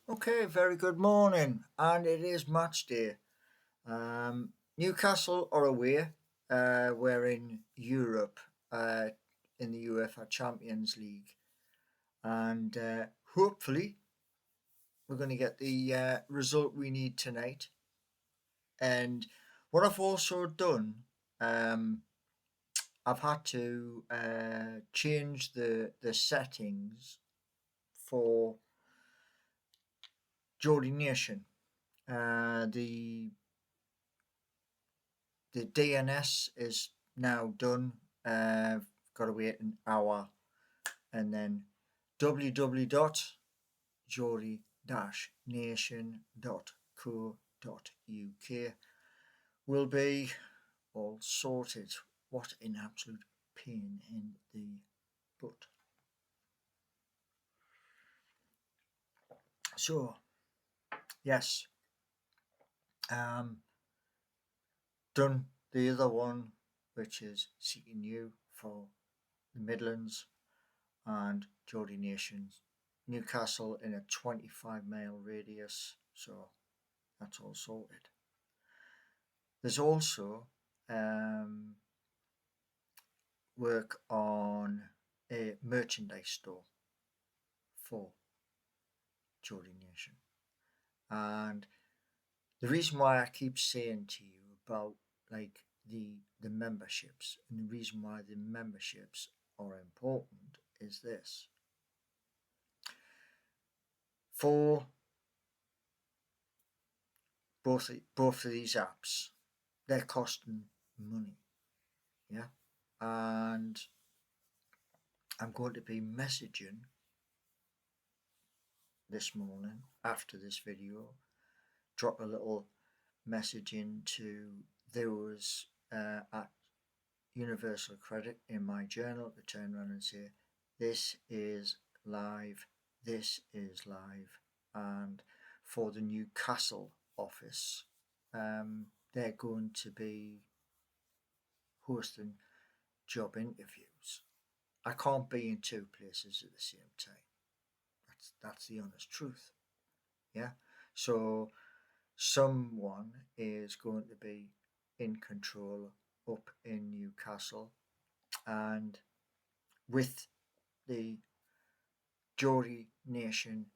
Okay, very good morning, and it is match day. Newcastle are away. We're in Europe, in the UEFA Champions League, and hopefully we're going to get the result we need tonight. And what I've also done, um, I've had to change the settings for Geordie Nation. The DNS is now done. Got to wait an hour, and then www.geordie-nation.co.uk will be all sorted. What an absolute pain in the butt. So yes, um, done the other one, which is seeking you for the Midlands and Geordie Nations, Newcastle in a 25-mile radius, so that's all sorted. There's also um, work on a merchandise store for Geordie Nation. And the reason why I keep saying to you about like the memberships and the reason why the memberships are important is this. For both of these apps, they're costing money. Yeah. And I'm going to be messaging this morning after this video, drop a little message into those at Universal Credit in my journal to turn around and say, this is live, this is live. And for the Newcastle office, they're going to be hosting job interviews. I can't be in two places at the same time. That's the honest truth. Yeah. So someone is going to be in control up in Newcastle, and with the Geordie Nation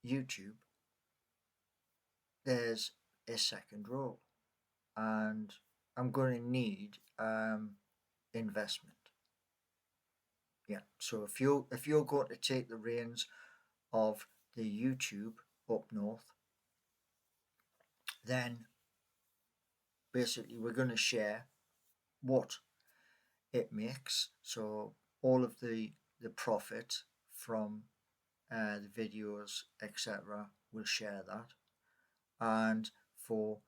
YouTube, there's a second role, and I'm going to need investment. Yeah. So if you're going to take the reins of the YouTube up north, then basically we're going to share what it makes. So all of the profit from the videos, etc., we'll share that. And for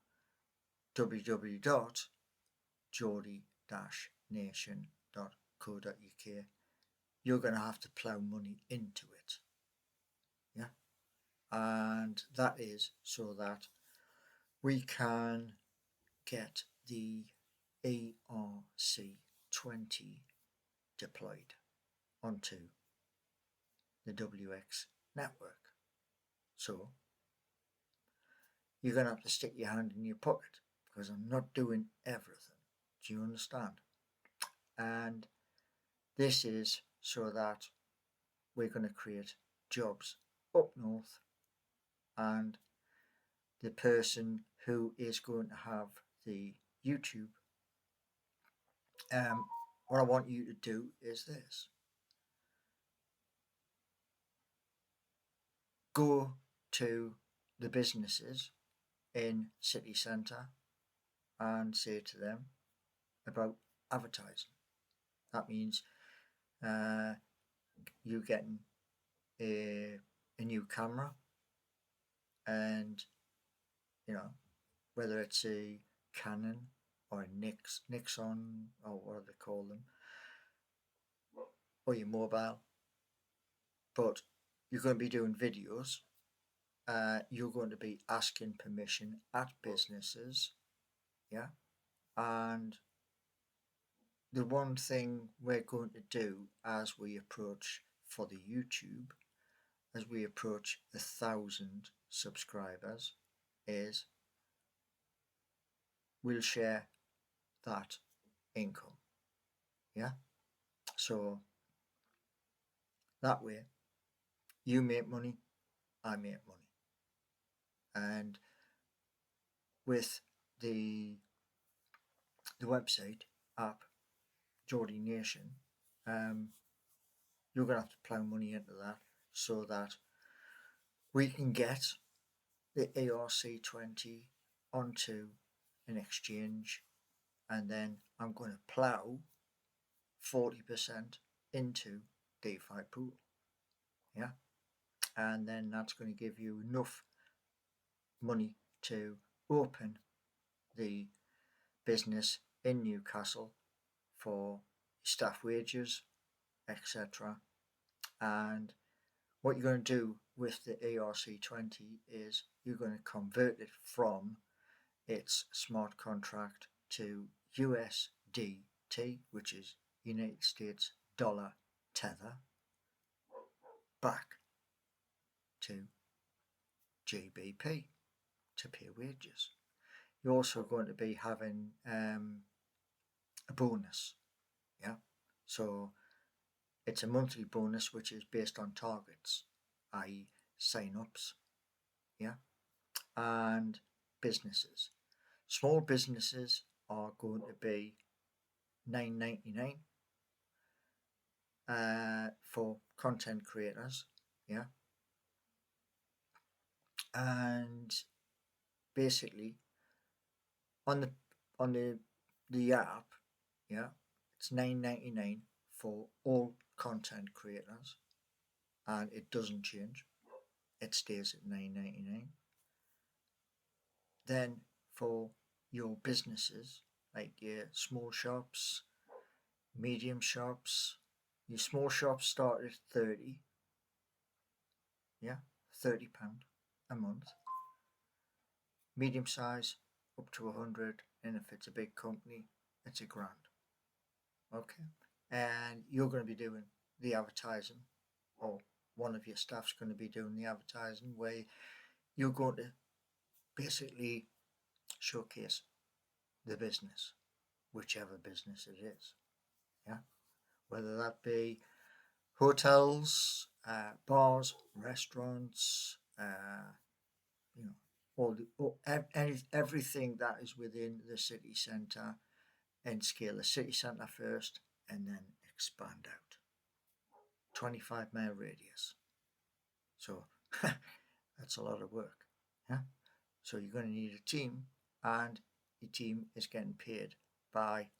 www.geordie-nation.co.uk, you're going to have to plough money into it. Yeah. And that is so that we can get the ERC20 deployed onto the WX network. So you're going to have to stick your hand in your pocket because I'm not doing everything. Do you understand? And this is so that we're going to create jobs up north, and the person who is going to have the YouTube, what I want you to do is this. Go to the businesses in city centre and say to them about advertising. That means you getting a new camera, and whether it's a Canon or a Nixon or what do they call them, or your mobile, but you're going to be doing videos. You're going to be asking permission at businesses, yeah. And the one thing we're going to do as we approach for the YouTube as we approach 1,000 subscribers is we'll share that income. Yeah, so that way you make money, I make money. And with the website app Geordie Nation, you're going to have to plough money into that so that we can get the ARC20 onto an exchange, and then I'm going to plough 40% into DeFi pool. Yeah, and then that's going to give you enough money to open the business in Newcastle for staff wages, etc. And what you're going to do with the ARC20 is you're going to convert it from its smart contract to USDT, which is United States dollar tether, back to GBP to pay wages. You're also going to be having a bonus. Yeah, so it's a monthly bonus which is based on targets, i.e. sign-ups. Yeah, and businesses. Small businesses are going to be $9.99 for content creators. Yeah, and basically on the app, yeah, it's $9.99 for all content creators, and it doesn't change. It stays at $9.99. Then for your businesses, like your small shops, medium shops, your small shops start at 30. Yeah, £30 a month. Medium size up to 100, and if it's a big company, it's £1,000. Okay, and you're going to be doing the advertising, or one of your staff's going to be doing the advertising, where you're going to basically showcase the business, whichever business it is. Yeah, whether that be hotels, bars, restaurants, you know, everything that is within the city centre, and scale the city centre first, and then expand out. 25-mile radius. So that's a lot of work. Yeah. So you're going to need a team, and your team is getting paid by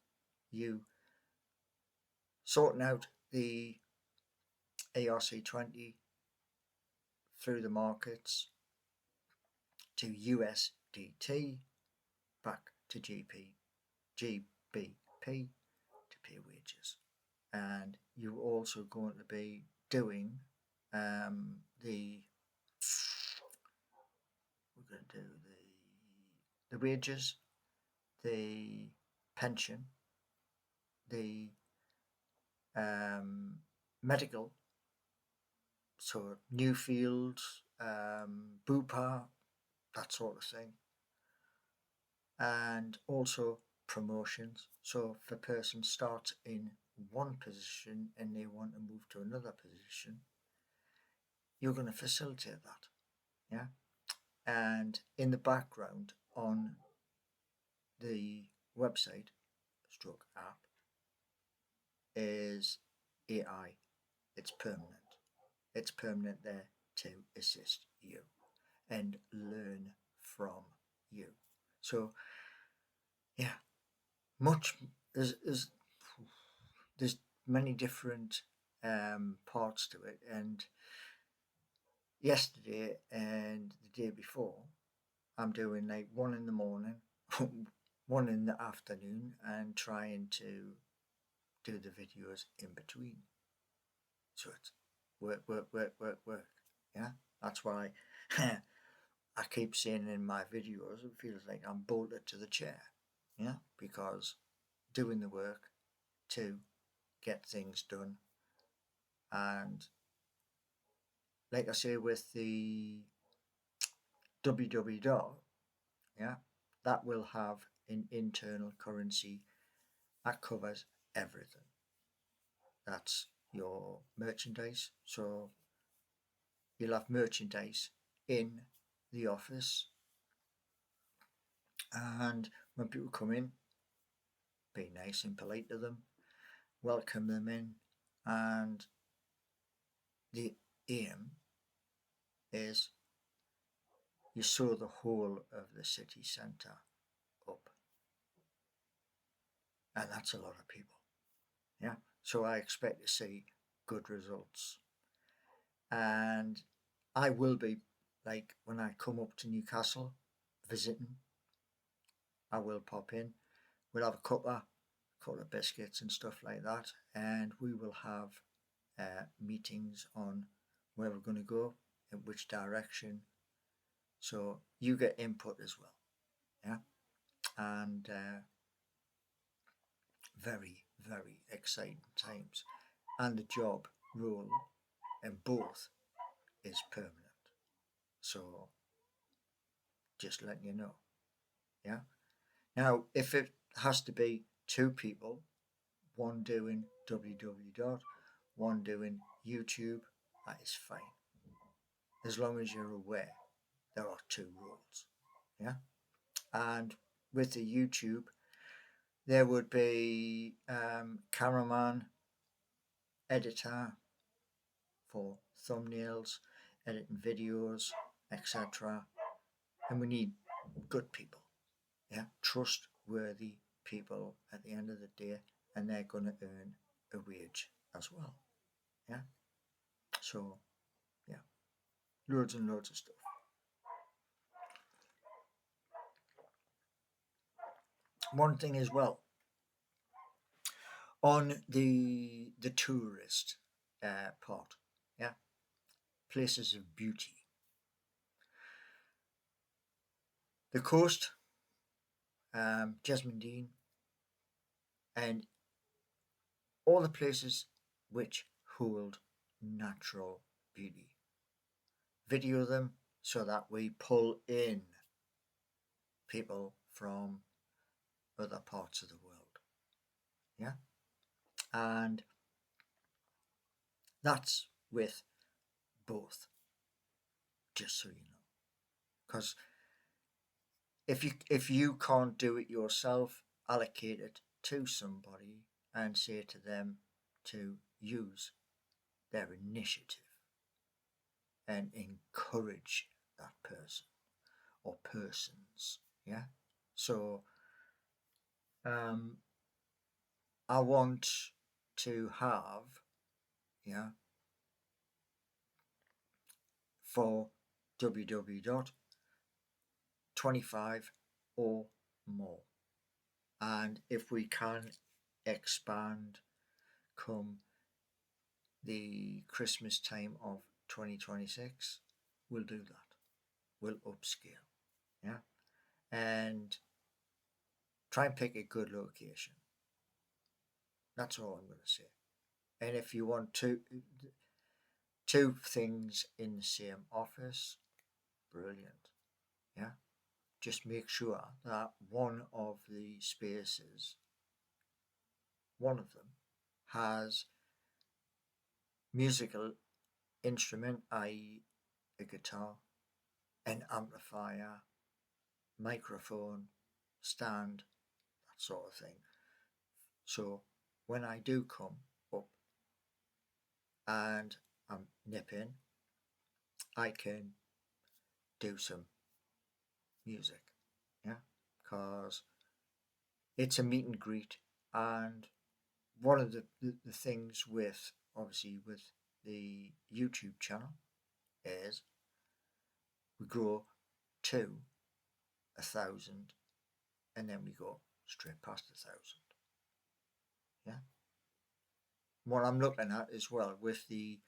you sorting out the ARC20 through the markets to USDT, back to GBP to pay wages. And you're also going to be doing we're going to do the wages, the pension, the medical, so Newfield, Bupa, that sort of thing, and also promotions. So if a person starts in one position and they want to move to another position, you're going to facilitate that. Yeah, and in the background on the website stroke app is AI. It's permanent. It's permanent there to assist you and learn from you. So yeah, there's many different parts to it, and yesterday and the day before I'm doing like one in the morning, one in the afternoon, and trying to do the videos in between. So it's work. Yeah, that's why I keep saying in my videos it feels like I'm bolted to the chair. Yeah, because doing the work to get things done, and like I say with the www, yeah, that will have an internal currency that covers everything. That's your merchandise. So you'll have merchandise in the office, and when people come in, be nice and polite to them, welcome them in, and the aim is you sew the whole of the city centre up, and that's a lot of people. Yeah, so I expect to see good results, and I will be, like, when I come up to Newcastle visiting, I will pop in. We'll have a couple of biscuits and stuff like that, and we will have meetings on where we're going to go, in which direction. So you get input as well, yeah, and very, very exciting times. And the job role in both is permanent. So just letting you know, yeah. Now, if it has to be two people, one doing www, one doing YouTube, that is fine. As long as you're aware there are two roles, yeah. And with the YouTube, there would be cameraman, editor for thumbnails, editing videos, etc. And we need good people, yeah, trustworthy people at the end of the day, and they're going to earn a wage as well, yeah. So yeah, loads and loads of stuff. One thing as well on the tourist part, yeah, places of beauty. The coast, Jasmine Dean, and all the places which hold natural beauty. Video them so that we pull in people from other parts of the world. Yeah, and that's with both, just so you know. Because if you can't do it yourself, allocate it to somebody and say to them to use their initiative and encourage that person or persons. Yeah. So I want to have, yeah, for www 25 or more. And if we can expand come the Christmas time of 2026, we'll do that. We'll upscale, yeah, and try and pick a good location. That's all I'm going to say. And if you want two things in the same office, brilliant, yeah. Just make sure that one of the spaces, one of them, has musical instrument, i.e., a guitar, an amplifier, microphone, stand, that sort of thing. So when I do come up and I'm nipping, I can do some music, yeah, because it's a meet and greet. And one of the things with, obviously, with the YouTube channel is we grow to 1,000 and then we go straight past 1,000. Yeah. What I'm looking at as well with the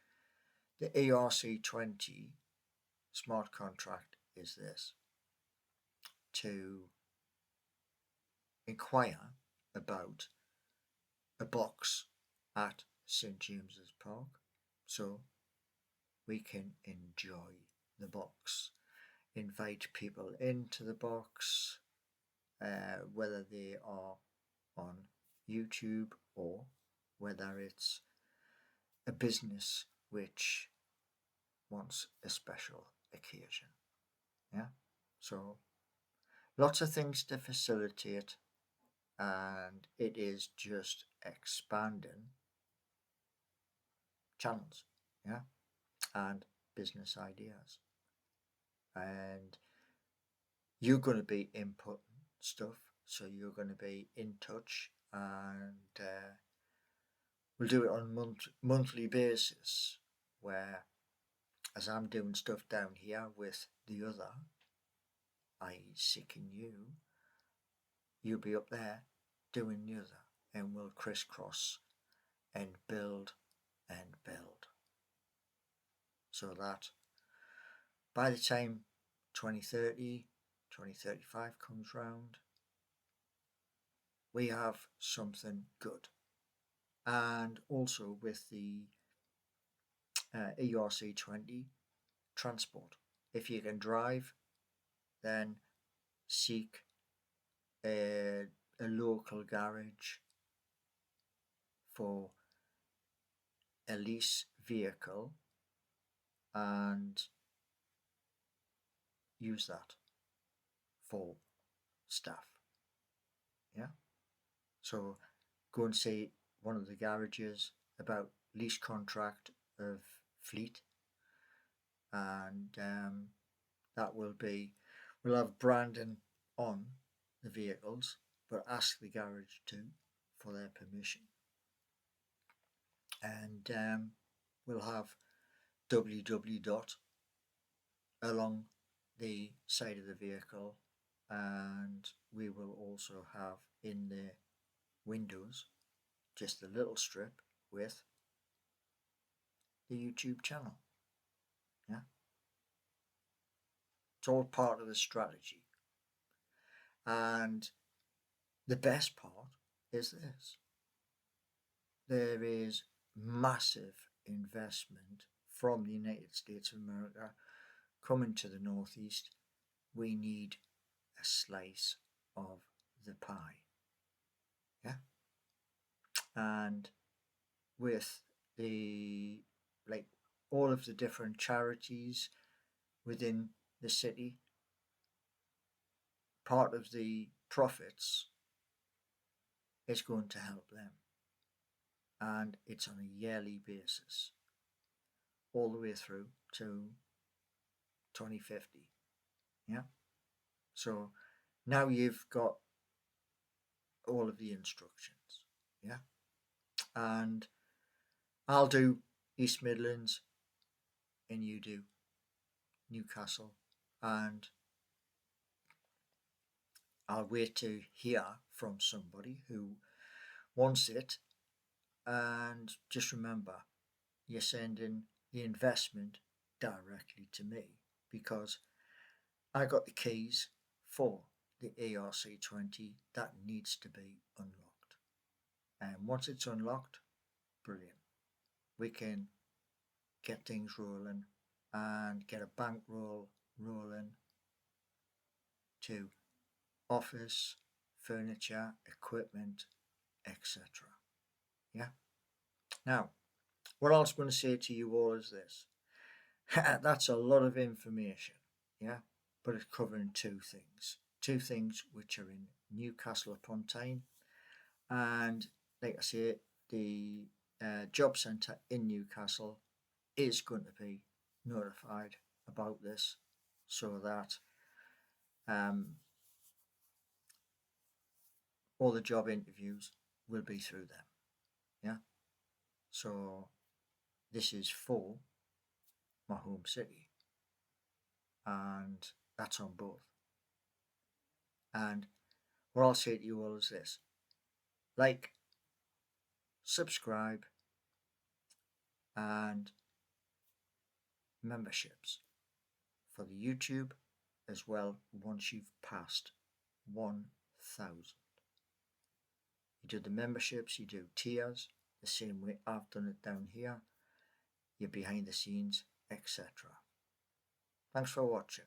ERC20 smart contract is this: to inquire about a box at St James's Park. So we can enjoy the box, invite people into the box, whether they are on YouTube or whether it's a business which wants a special occasion. Yeah, so lots of things to facilitate, and it is just expanding channels, yeah, and business ideas. And you're going to be inputting stuff, so you're going to be in touch, and we'll do it on a monthly basis, where as I'm doing stuff down here with the other, i.e. Seeking You, you'll be up there doing the other, and we'll crisscross and build and build, so that by the time 2030, 2035 comes round, we have something good. And also with the ERC20 transport, if you can drive, then seek a local garage for a lease vehicle and use that for staff. Yeah, so go and see one of the garages about lease contract of fleet, and that will be, we'll have branding on the vehicles, but ask the garage too for their permission. And we'll have www dot along the side of the vehicle, and we will also have in the windows just a little strip with the YouTube channel. Yeah, it's all part of the strategy. And the best part is this: there is massive investment from the United States of America coming to the Northeast. We need a slice of the pie. Yeah, and with the, like, all of the different charities within the city, part of the profits is going to help them, and it's on a yearly basis all the way through to 2050. Yeah, so now you've got all of the instructions. Yeah, and I'll do East Midlands and you do Newcastle, and I'll wait to hear from somebody who wants it. And just remember, you're sending the investment directly to me, because I got the keys for the ERC20 that needs to be unlocked. And once it's unlocked, brilliant. We can get things rolling and get a bankroll rolling to office, furniture, equipment, etc. Yeah. Now, what I was going to say to you all is this. That's a lot of information, yeah, but it's covering two things which are in Newcastle upon Tyne, and like I say, the job centre in Newcastle is going to be notified about this, so that all the job interviews will be through them. Yeah, so this is for my home city, and that's on both. And what I'll say to you all is this: like, subscribe, and memberships for the YouTube as well once you've passed 1,000. You do the memberships, you do tiers, the same way I've done it down here. You're behind the scenes, etc. Thanks for watching.